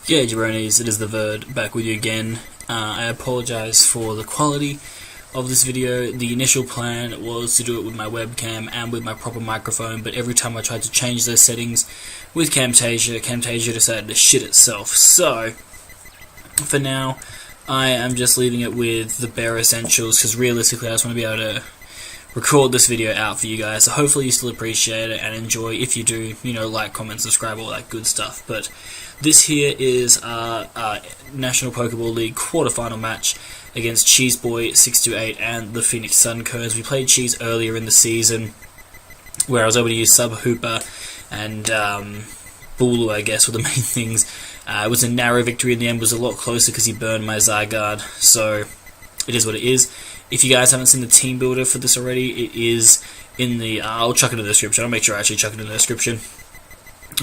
Yeah, Jabronis, it is the Verd, back with you again. I apologise for the quality of this video. The initial plan was to do it with my webcam and with my proper microphone, but every time I tried to change those settings with Camtasia decided to shit itself. So, for now, I am just leaving it with the bare essentials, because realistically I just want to be able to record this video out for you guys, so hopefully you still appreciate it and enjoy. If you do, like, comment, subscribe, all that good stuff. But this here is our National Pokeball League quarterfinal match against Cheeseboy 628 and the Phoenix Sunkerns. We played Cheese earlier in the season, where I was able to use Sub Hooper and Bulu, I guess, were the main things. It was a narrow victory in the end, was a lot closer because he burned my Zygarde, so it is what it is. If you guys haven't seen the team builder for this already, it is in the... I'll chuck it in the description. I'll make sure I actually chuck it in the description.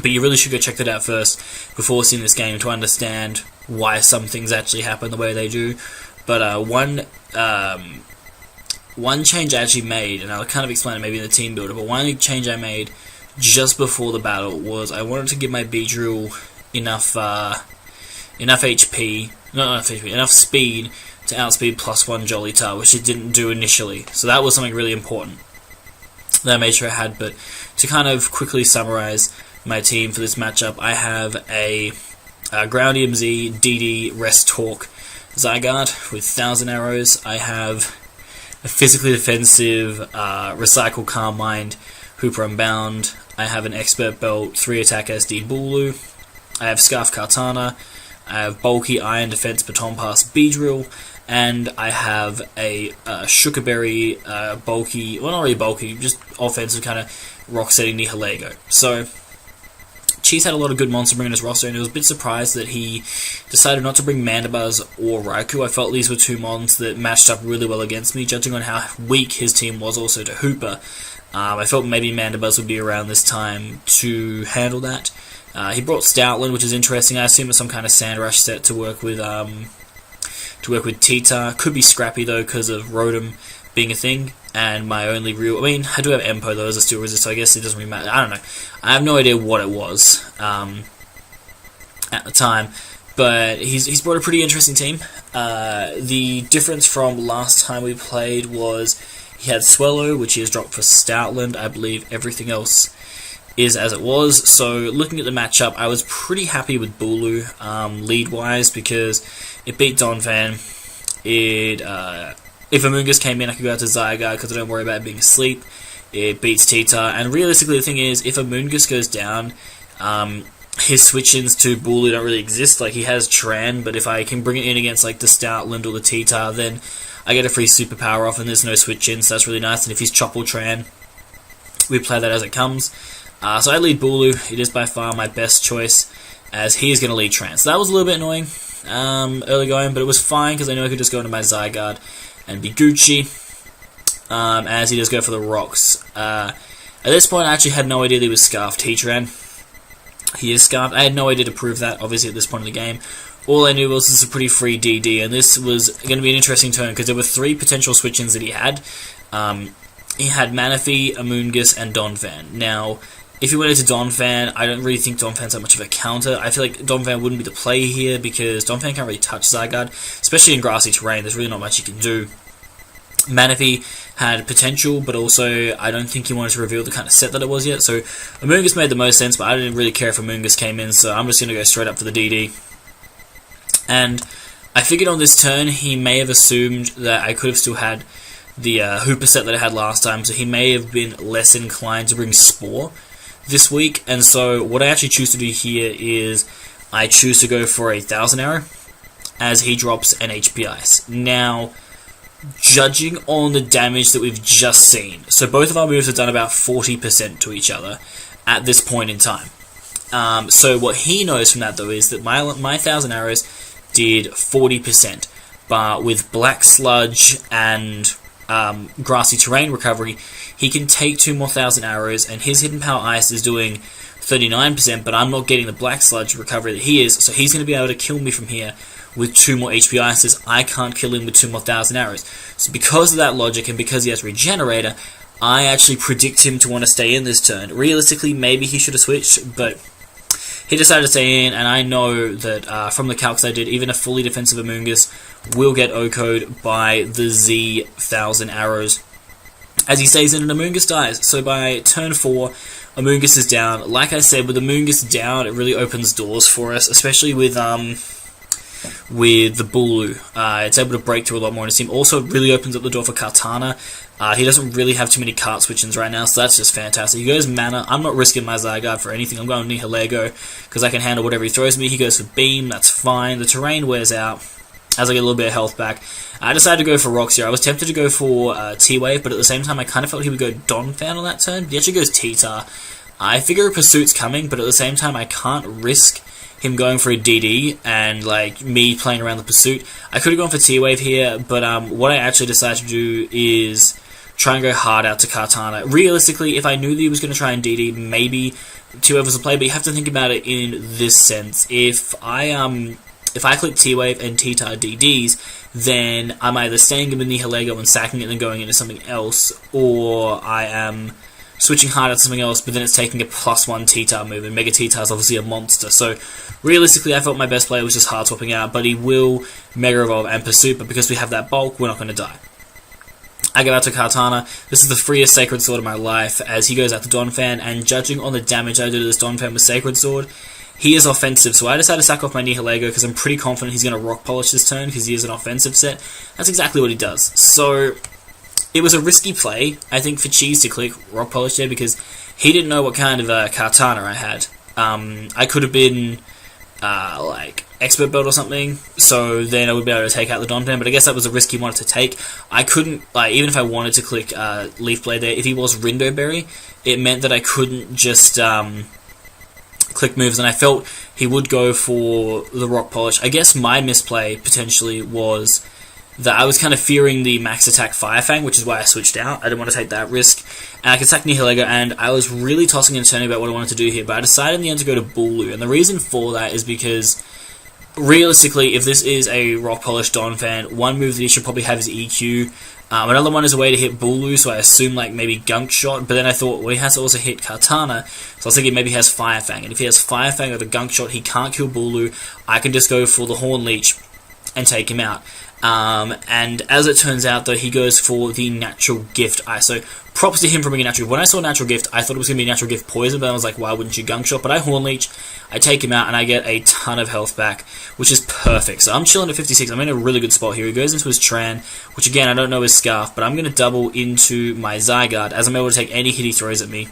But you really should go check that out first before seeing this game to understand why some things actually happen the way they do. But one change I actually made, and I'll kind of explain it maybe in the team builder, but one change I made just before the battle was I wanted to give my Beedrill enough HP, enough speed to outspeed +1 Jolita, which it didn't do initially. So that was something really important that I made sure I had. But to kind of quickly summarize my team for this matchup, I have a Ground EMZ, DD, Rest Talk Zygarde with 1000 arrows. I have a physically defensive Recycle Calm Mind, Hooper Unbound. I have an Expert Belt, 3 attack SD Bulu. I have Scarf Kartana. I have Bulky Iron Defense Baton Pass Beedrill. And I have a Sugarberry bulky, well, not really bulky, just offensive kind of rock setting Nihilego. So Cheese had a lot of good monster bringing his roster, and I was a bit surprised that he decided not to bring Mandibuzz or Raikou. I felt these were two mons that matched up really well against me, judging on how weak his team was also to Hooper. I felt maybe Mandibuzz would be around this time to handle that. He brought Stoutland, which is interesting. I assume it's some kind of Sandrush set to work with Tita. Could be Scrappy though, because of Rotom being a thing. And my only real... I mean, I do have Empo though as a Steel Resist, so I guess it doesn't really matter. I don't know. I have no idea what it was at the time. But he's brought a pretty interesting team. The difference from last time we played was he had Swellow, which he has dropped for Stoutland. I believe everything else is as it was. So looking at the matchup, I was pretty happy with Bulu lead-wise, because it beat Donphan. If Amoonguss came in, I could go out to Zygarde because I don't worry about it being asleep. It beats Tita, and realistically the thing is, if Amoonguss goes down, his switch-ins to Bulu don't really exist. Like, he has Tran, but if I can bring it in against like the Stoutland or the Tita, then I get a free superpower off and there's no switch-ins, so that's really nice. And if he's Chop or Tran, we play that as it comes. So I lead Bulu. It is by far my best choice, as he is going to lead Tran. So that was a little bit annoying early going, but it was fine because I knew I could just go into my Zygarde and be Gucci, as he does go for the rocks. At this point, I actually had no idea that he was Scarfed Heatran. He is Scarfed. I had no idea to prove that, obviously, at this point in the game. All I knew was this is a pretty free DD, and this was going to be an interesting turn, because there were 3 potential switch-ins that he had. He had Manaphy, Amoonguss, and Donphan. Now, if he went into Donphan, I don't really think Donphan's that much of a counter. I feel like Donphan wouldn't be the play here, because Donphan can't really touch Zygarde, especially in grassy terrain. There's really not much he can do. Manaphy had potential, but also I don't think he wanted to reveal the kind of set that it was yet, so Amoonguss made the most sense, but I didn't really care if Amoonguss came in, so I'm just going to go straight up for the DD. And I figured on this turn, he may have assumed that I could have still had the Hooper set that I had last time, so he may have been less inclined to bring Spore this week. And so what I actually choose to do here is I choose to go for a 1000 arrow as he drops an HP Ice. Now, judging on the damage that we've just seen, so both of our moves have done about 40% to each other at this point in time. So what he knows from that though is that my 1000 arrows did 40%, but with Black Sludge and grassy terrain recovery, he can take 2 more 1000 arrows, and his Hidden Power Ice is doing 39%, but I'm not getting the Black Sludge recovery that he is, so he's going to be able to kill me from here with 2 more HP Ices. I can't kill him with 2 more 1000 arrows. So because of that logic, and because he has Regenerator, I actually predict him to want to stay in this turn. Realistically, maybe he should have switched, but he decided to stay in, and I know that from the calcs I did, even a fully defensive Amoonguss will get OHKO'd by the Z 1000 arrows. As he stays in, and Amoonguss dies. So by turn 4, Amoonguss is down. Like I said, with Amoonguss down, it really opens doors for us, especially with the Bulu. It's able to break through a lot more in his team. Also, it really opens up the door for Kartana. He doesn't really have too many cart switch-ins right now, so that's just fantastic. He goes Mana. I'm not risking my Zygarde for anything. I'm going Nihilego because I can handle whatever he throws me. He goes for Beam. That's fine. The terrain wears out as I get a little bit of health back. I decided to go for Rocks here. I was tempted to go for T-Wave, but at the same time I kind of felt he would go Donphan on that turn. He actually goes T-Tar. I figure a Pursuit's coming, but at the same time I can't risk him going for a DD and like me playing around the Pursuit. I could have gone for T-Wave here, but what I actually decided to do is try and go hard out to Kartana. Realistically, if I knew that he was going to try and DD, maybe T-Wave was a play, but you have to think about it in this sense. If I click T-Wave and T-Tar DDs, then I'm either staying in the Nihilego and sacking it and then going into something else, or I am switching hard at something else, but then it's taking a +1 T-Tar move, and Mega T-Tar is obviously a monster. So realistically, I felt my best play was just hard swapping out, but he will Mega Evolve and Pursuit, but because we have that bulk, we're not going to die. I go out to Kartana. This is the freest Sacred Sword of my life, as he goes out to Donphan, and judging on the damage I did to this Donphan with Sacred Sword, he is offensive, so I decided to sack off my Nihilego because I'm pretty confident he's going to Rock Polish this turn because he is an offensive set. That's exactly what he does. So it was a risky play, I think, for Cheese to click Rock Polish there because he didn't know what kind of Kartana I had. I could have been like Expert Belt or something, so then I would be able to take out the Donphan, but I guess that was a risk he wanted to take. I couldn't, like, even if I wanted to click Leaf Blade there, if he was Rindo Berry, it meant that I couldn't just click moves, and I felt he would go for the Rock Polish. I guess my misplay potentially was that I was kind of fearing the max attack Fire Fang, which is why I switched out. I didn't want to take that risk. And I could sack Nihilego, and I was really tossing and turning about what I wanted to do here, but I decided in the end to go to Bulu, and the reason for that is because realistically, if this is a Rock Polish Donphan, one move that he should probably have is EQ. Another one is a way to hit Bulu, so I assume like maybe Gunk Shot, but then I thought, well, he has to also hit Kartana, so I was thinking maybe he has Fire Fang, and if he has Fire Fang or the Gunk Shot, he can't kill Bulu. I can just go for the Horn Leech and take him out. And as it turns out, though, he goes for the Natural Gift Ice. So props to him for being a Natural Gift. When I saw Natural Gift, I thought it was going to be Natural Gift Poison, but I was like, why wouldn't you Gunk Shot? But I Horn Leech, I take him out, and I get a ton of health back, which is perfect. So I'm chilling at 56. I'm in a really good spot here. He goes into his Tran, which again, I don't know his Scarf, but I'm going to double into my Zygarde, as I'm able to take any hit he throws at me.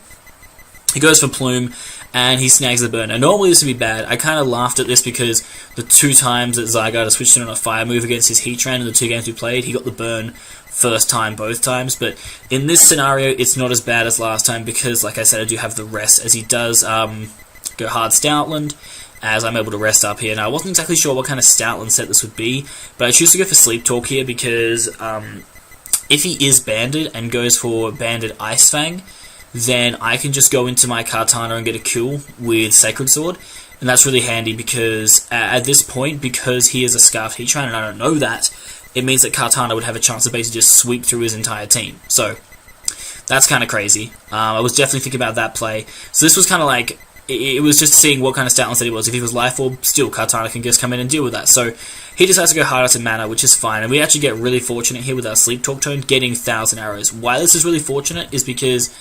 He goes for Plume, and he snags the burn. And normally this would be bad. I kind of laughed at this because the 2 times that Zygarde has switched in on a fire move against his Heatran in the 2 games we played, he got the burn first time both times. But in this scenario, it's not as bad as last time because, like I said, I do have the rest, as he does go hard Stoutland, as I'm able to rest up here. Now, I wasn't exactly sure what kind of Stoutland set this would be, but I choose to go for Sleep Talk here because if he is banded and goes for banded Ice Fang, then I can just go into my Kartana and get a kill with Sacred Sword, and that's really handy because at this point, because he is a Scarf Heatran and I don't know that, it means that Kartana would have a chance to basically just sweep through his entire team. So that's kind of crazy. I was definitely thinking about that play. So this was kind of like, it was just seeing what kind of Stoutland set he was. If he was Life Orb, still Kartana can just come in and deal with that. So he decides to go harder to Mana, which is fine, and we actually get really fortunate here with our Sleep Talk tone, getting 1000 arrows. Why this is really fortunate is because,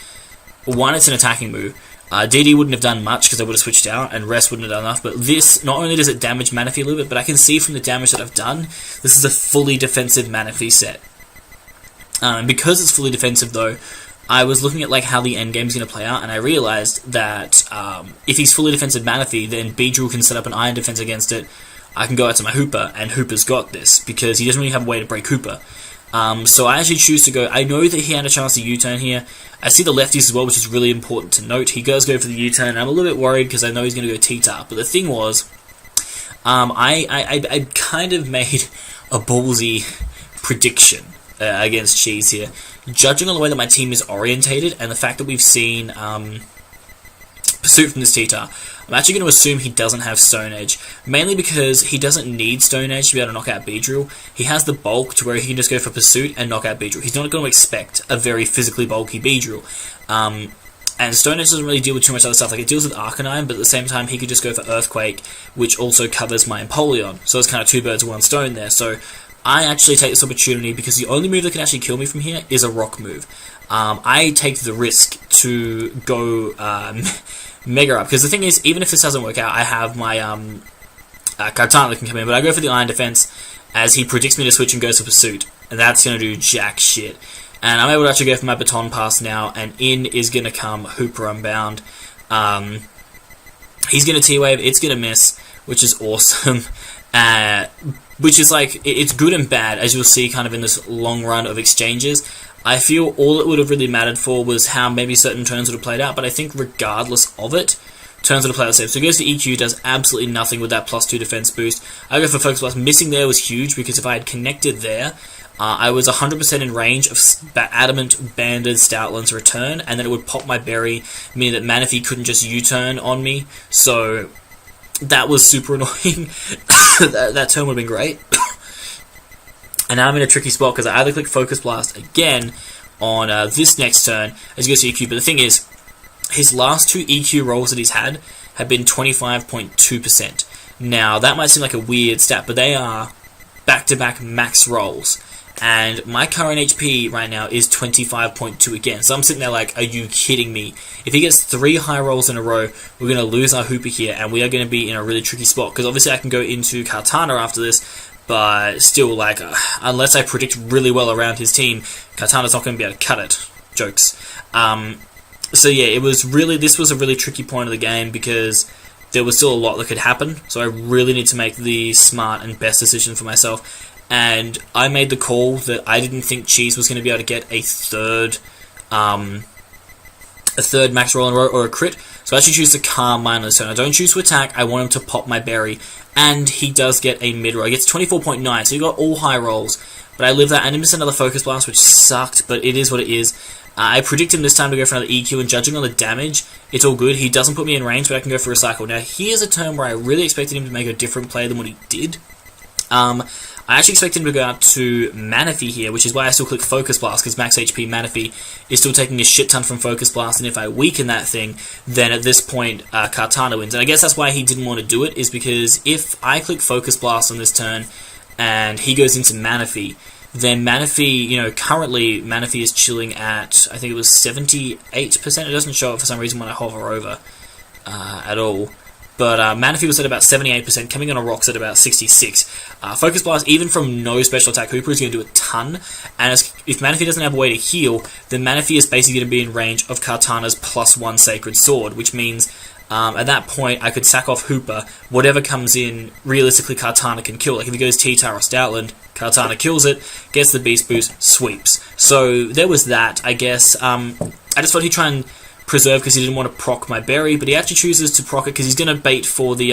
one, it's an attacking move. DD wouldn't have done much because I would have switched out, and Rest wouldn't have done enough, but this, not only does it damage Manaphy a little bit, but I can see from the damage that I've done, this is a fully defensive Manaphy set. And because it's fully defensive, though, I was looking at like how the endgame is going to play out, and I realized that if he's fully defensive Manaphy, then Beedrill can set up an Iron Defense against it. I can go out to my Hooper, and Hooper's got this, because he doesn't really have a way to break Hooper. So I actually choose to go. I know that he had a chance to U-turn here. I see the lefties as well, which is really important to note. He does go for the U-turn, and I'm a little bit worried because I know he's going to go T-Tar. But the thing was, I kind of made a ballsy prediction against Cheese here. Judging on the way that my team is orientated, and the fact that we've seen Pursuit from this T-Tar, I'm actually going to assume he doesn't have Stone Edge, mainly because he doesn't need Stone Edge to be able to knock out Beedrill. He has the bulk to where he can just go for Pursuit and knock out Beedrill. He's not going to expect a very physically bulky Beedrill. And Stone Edge doesn't really deal with too much other stuff. Like, it deals with Arcanine, but at the same time, he could just go for Earthquake, which also covers my Empoleon. So it's kind of two birds with one stone there. So I actually take this opportunity because the only move that can actually kill me from here is a rock move. I take the risk to go Mega Up, because the thing is, even if this doesn't work out, I have my Kartana that can come in, but I go for the Iron Defense as he predicts me to switch and goes for Pursuit, and that's going to do jack shit. And I'm able to actually go for my Baton Pass now, and in is going to come Hooper Unbound. He's going to T-Wave, it's going to miss, which is awesome. Which is like, it's good and bad, as you'll see kind of in this long run of exchanges. I feel all it would have really mattered for was how maybe certain turns would have played out, but I think regardless of it, turns would have played out the same. So he goes to EQ, does absolutely nothing with that +2 defense boost. I go for Focus Blast. Missing there was huge, because if I had connected there, I was 100% in range of Adamant Banded Stoutland's return, and then it would pop my berry, meaning that Manaphy couldn't just U-turn on me. So that was super annoying. that turn would have been great. And now I'm in a tricky spot, because I either click Focus Blast again on this next turn as he goes to EQ, but the thing is, his last 2 EQ rolls that he's had have been 25.2%. Now, that might seem like a weird stat, but they are back-to-back max rolls. And my current HP right now is 25.2 again. So I'm sitting there like, are you kidding me? If he gets 3 high rolls in a row, we're going to lose our Hooper here, and we are going to be in a really tricky spot. Because obviously I can go into Kartana after this, but still, like, unless I predict really well around his team, Kartana's not going to be able to cut it. Jokes. So yeah, this was a really tricky point of the game, because there was still a lot that could happen. So I really need to make the smart and best decision for myself. And I made the call that I didn't think Cheese was going to be able to get a third max roll in a row or a crit. So I actually choose to Calm Mind on this turn. I don't choose to attack. I want him to pop my berry. And he does get a mid roll. He gets 24.9, so he got all high rolls. But I live that, and he missed another Focus Blast, which sucked, but it is what it is. I predict him this time to go for another EQ, and judging on the damage, it's all good. He doesn't put me in range, but I can go for Recycle. Now, here's a turn where I really expected him to make a different play than what he did. I actually expected him to go out to Manaphy here, which is why I still click Focus Blast, because max HP Manaphy is still taking a shit ton from Focus Blast, and if I weaken that thing, then at this point, Kartana wins. And I guess that's why he didn't want to do it, is because if I click Focus Blast on this turn, and he goes into Manaphy, then Manaphy, currently Manaphy is chilling at, I think it was 78%. It doesn't show it for some reason when I hover over at all. But Manaphy was at about 78%, coming on a Rocks at about 66. Focus Blast, even from no special attack Hooper, is going to do a ton. And if Manaphy doesn't have a way to heal, then Manaphy is basically going to be in range of Kartana's +1 Sacred Sword, which means at that point I could sack off Hooper. Whatever comes in, realistically Kartana can kill. Like if he goes T-Tar or Stoutland, Kartana kills it, gets the Beast Boost, sweeps. So there was that, I guess. I just thought he'd try and preserve because he didn't want to proc my berry, but he actually chooses to proc it because he's going to bait for the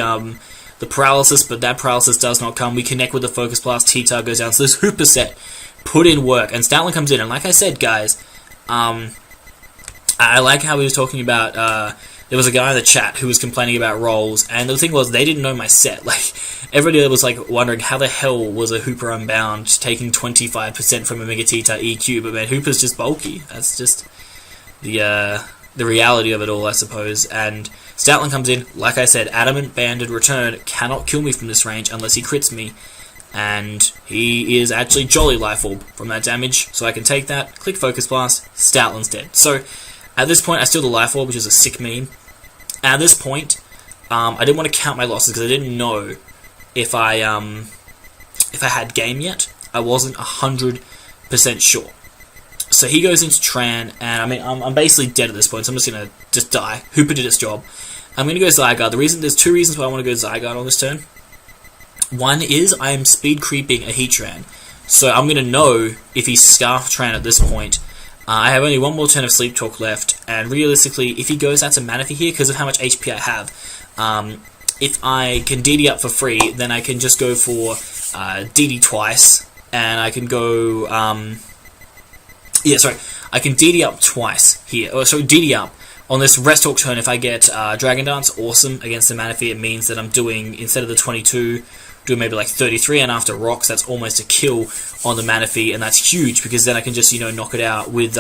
paralysis, but that paralysis does not come. We connect with the Focus Blast, T-Tar goes down, so this Hooper set put in work, and Stoutland comes in, and like I said, guys, I like how he was talking about, there was a guy in the chat who was complaining about rolls, and the thing was, they didn't know my set. Like, everybody was like wondering how the hell was a Hooper Unbound taking 25% from a Mega T-Tar EQ, but man, Hooper's just bulky. That's just the reality of it all, I suppose. And Stoutland comes in, like I said, Adamant Banded Return cannot kill me from this range unless he crits me, and he is actually Jolly Life Orb from that damage, so I can take that, click Focus Blast, Stoutland's dead. So at this point I steal the Life Orb, which is a sick meme. At this point I didn't want to count my losses because I didn't know if I had game yet. I wasn't 100% sure. So he goes into Tran, and I mean, I'm basically dead at this point, so I'm just going to die. Hooper did its job. I'm going to go Zygarde. There's 2 reasons why I want to go Zygarde on this turn. One is I am speed creeping a Heatran, so I'm going to know if he's Scarf Tran at this point. I have only 1 more turn of Sleep Talk left, and realistically, if he goes out to Manaphy here, because of how much HP I have, if I can DD up for free, then I can just go for DD twice, and I can go... I can DD up twice here. So DD up on this Rest Talk turn. If I get Dragon Dance, awesome. Against the Manaphy, it means that I'm doing, instead of the 22, doing maybe like 33, and after Rocks, that's almost a kill on the Manaphy, and that's huge, because then I can just, knock it out with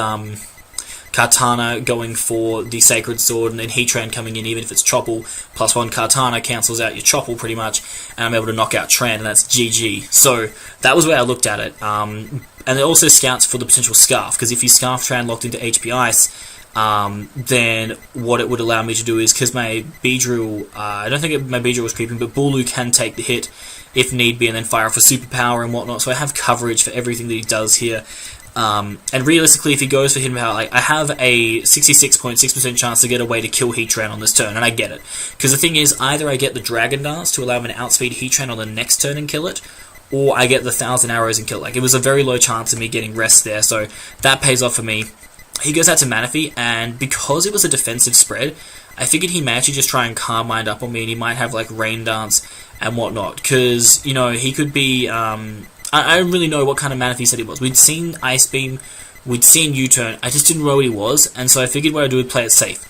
Kartana going for the Sacred Sword, and then Heatran coming in, even if it's Chople, +1 Kartana cancels out your Chople pretty much, and I'm able to knock out Tran, and that's GG. So that was where I looked at it. And it also scouts for the potential Scarf, because if you Scarf Tran locked into HP Ice, then what it would allow me to do is, because my Beedrill, I don't think my Beedrill was creeping, but Bulu can take the hit if need be, and then fire off a Superpower and whatnot, so I have coverage for everything that he does here. And realistically, if he goes for Hidden Power, like, I have a 66.6% chance to get away to kill Heatran on this turn, and I get it. Because the thing is, either I get the Dragon Dance to allow him to outspeed Heatran on the next turn and kill it, or I get the 1,000 arrows and kill it. Like, it was a very low chance of me getting rest there, so that pays off for me. He goes out to Manaphy, and because it was a defensive spread, I figured he may actually just try and Calm Mind up on me, and he might have, like, Rain Dance and whatnot. Because, you know, he could be... I don't really know what kind of Manaphy he said he was. We'd seen Ice Beam, we'd seen U-Turn, I just didn't know what he was, and so I figured what I'd do was play it safe.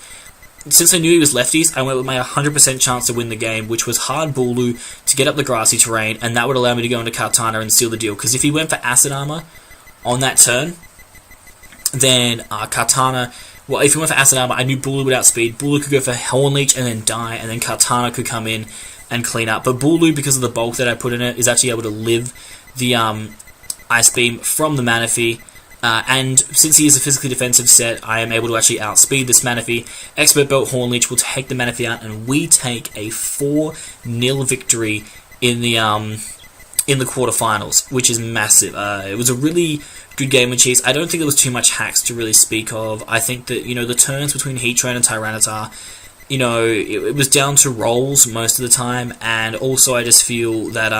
Since I knew he was lefties, I went with my 100% chance to win the game, which was hard Bulu to get up the grassy terrain, and that would allow me to go into Kartana and seal the deal. Because if he went for Acid Armor on that turn, then Kartana... Well, if he went for Acid Armor, I knew Bulu would outspeed. Bulu could go for Horn Leech and then die, and then Kartana could come in and clean up. But Bulu, because of the bulk that I put in it, is actually able to live the Ice Beam from the Manaphy, and since he is a physically defensive set, I am able to actually outspeed this Manaphy. Expert Belt Horn Leech will take the Manaphy out, and we take a 4-0 victory in the quarterfinals, which is massive. It was a really good game of chess. I don't think there was too much hacks to really speak of. I think that, you know, the turns between Heatran and Tyranitar, you know, it was down to rolls most of the time, and also I just feel that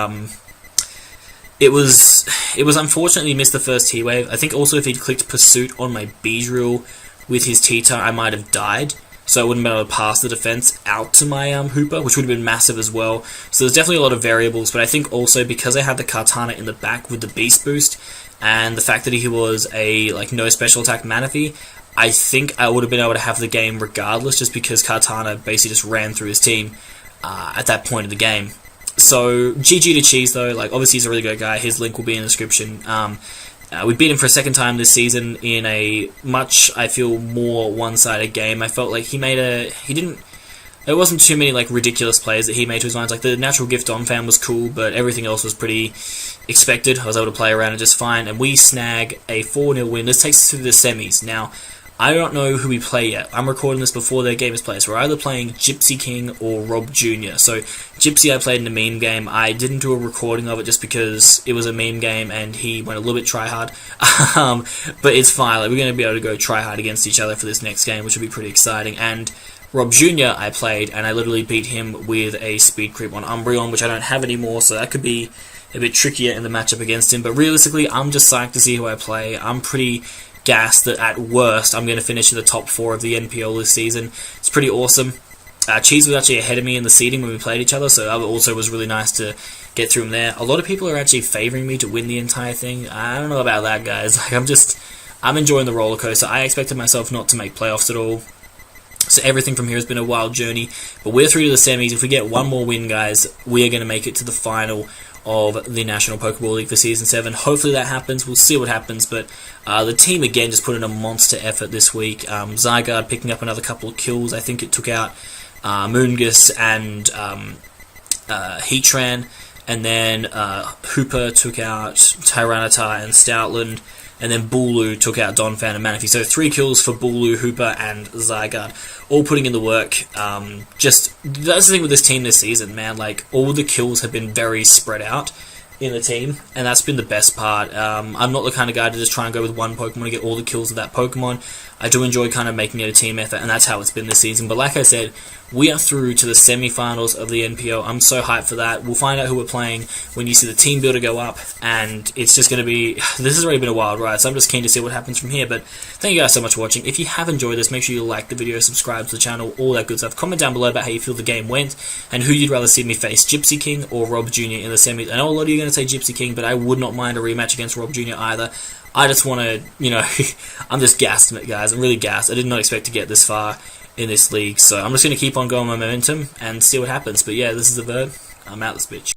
it was unfortunately missed the first T-Wave. I think also if he'd clicked Pursuit on my Beedrill with his T-Tar, I might have died, so I wouldn't be able to pass the defense out to my Hooper, which would have been massive as well. So there's definitely a lot of variables, but I think also because I had the Kartana in the back with the Beast Boost, and the fact that he was a no special attack Manaphy, I think I would have been able to have the game regardless, just because Kartana basically just ran through his team at that point of the game. So, GG to Cheese though, like, obviously he's a really good guy, his link will be in the description. We beat him for a second time this season in a much, I feel, more one-sided game. I felt like there wasn't too many, like, ridiculous plays that he made to his lines. Like, the Natural Gift Donphan was cool, but everything else was pretty expected. I was able to play around it just fine, and we snag a 4-0 win. This takes us to the semis. Now, I don't know who we play yet. I'm recording this before their game is played, so we're either playing Gypsy King or Rob Jr. So, Gypsy I played in a meme game. I didn't do a recording of it just because it was a meme game and he went a little bit try-hard. But it's fine. Like, we're going to be able to go try-hard against each other for this next game, which will be pretty exciting. And Rob Jr. I played, and I literally beat him with a speed creep on Umbreon, which I don't have anymore, so that could be a bit trickier in the matchup against him. But realistically, I'm just psyched to see who I play. I'm pretty gassed that at worst I'm going to finish in the top 4 of the NPL this season. It's pretty awesome. Cheese was actually ahead of me in the seeding when we played each other, so that also was really nice to get through him there. A lot of people are actually favouring me to win the entire thing. I don't know about that, guys. Like, I'm enjoying the roller coaster. I expected myself not to make playoffs at all, so everything from here has been a wild journey. But we're through to the semis. If we get one more win, guys, we are going to make it to the final of the National Pokeball League for Season 7. Hopefully that happens. We'll see what happens, but the team again just put in a monster effort this week. Zygarde picking up another couple of kills. I think it took out Moongus and Heatran, and then Hooper took out Tyranitar and Stoutland, and then Bulu took out Donphan and Manaphy. So 3 kills for Bulu, Hooper, and Zygarde, all putting in the work. That's the thing with this team this season, man. Like, all the kills have been very spread out in the team, and that's been the best part. I'm not the kind of guy to just try and go with one Pokemon and get all the kills of that Pokemon. I do enjoy kind of making it a team effort, and that's how it's been this season. But like I said, we are through to the semi-finals of the NPL. I'm so hyped for that. We'll find out who we're playing when you see the team builder go up, and it's just going to be... This has already been a wild ride, so I'm just keen to see what happens from here. But thank you guys so much for watching. If you have enjoyed this, make sure you like the video, subscribe to the channel, all that good stuff. Comment down below about how you feel the game went, and who you'd rather see me face, Gypsy King or Rob Jr. in the semis. I know a lot of you are going to say Gypsy King, but I would not mind a rematch against Rob Jr. either. I just want to, I'm just gassed, guys. I'm really gassed. I did not expect to get this far in this league, so I'm just going to keep on going my momentum and see what happens. But yeah, this is the Bird. I'm out this bitch.